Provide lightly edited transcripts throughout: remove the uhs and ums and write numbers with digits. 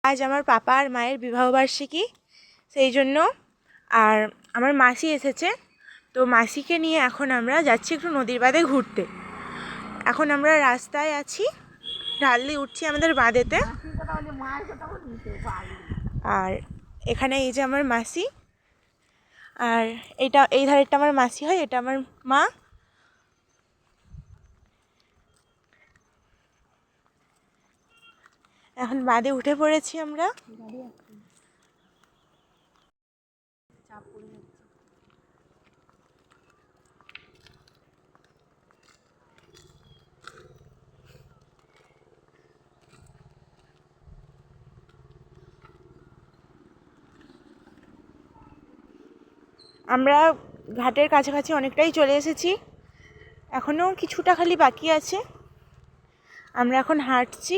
আজ আমার পাপা আর মায়ের বিবাহবার্ষিকী, সেই জন্য আর আমার মাসি এসেছে, তো মাসিকে নিয়ে এখন আমরা যাচ্ছি একটু নদীর বাঁধে ঘুরতে। এখন আমরা রাস্তায় আছি, ঢাল দিয়ে উঠছি আমাদের বাঁধেতে। আর এখানে এই যে আমার মাসি, আর এই ধারেরটা আমার মাসি হয়, এটা আমার মা। এখন বাঁধে উঠে পড়েছি আমরা। আমরা ঘাটের কাছাকাছি অনেকটাই চলে এসেছি, এখনও কিছুটা খালি বাকি আছে। আমরা এখন হাঁটছি।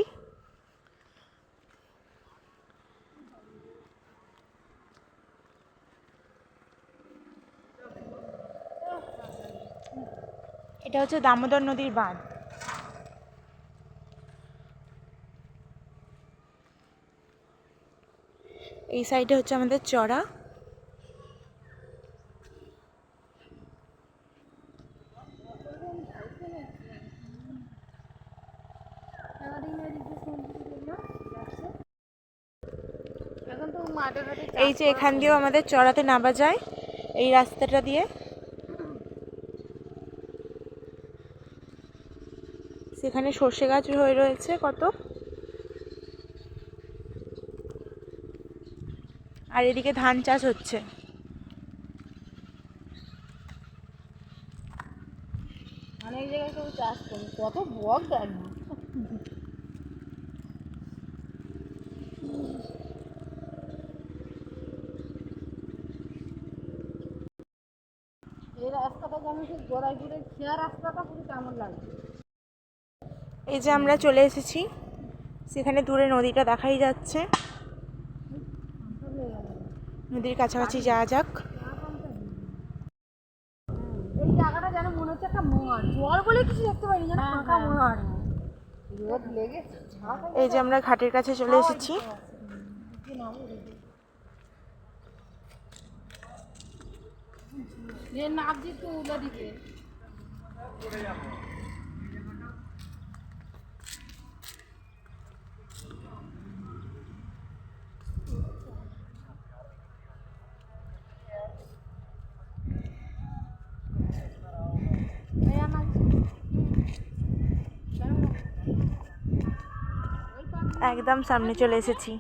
এটা হচ্ছে দামোদর নদীর বাঁধ। এই সাইডে হচ্ছে আমাদের চড়া। এই যে এখান দিয়েও আমাদের চড়াতে নামা যায়, এই রাস্তাটা দিয়ে। সেখানে সর্ষে গাছ হয়ে রয়েছে কত, আর এদিকে ধান চাষ হচ্ছে। অনেক জায়গায় কেউ চাষ করে, কত বক দেয় না। এই রাস্তাটা যেমন সেই গোড়াইপুরের খেয়া রাস্তাটা পুরো কেমন লাগছে। এই যে আমরা চলে এসেছি, সেখানে দূরে নদীটা দেখাই যাচ্ছে। নদীর কাছাকাছি যাওয়া যাক। এই জায়গাটা যেন মনে হচ্ছে একটা মোহর, জল বলে কিছু দেখতে পাইনি, যেন ফাঁকা মোহর। রোদ লেগে এই যে আমরা ঘাটের কাছে চলে এসেছি। নাবজি তো উল্টো দিকে। একদম সামনে চলে এসেছি।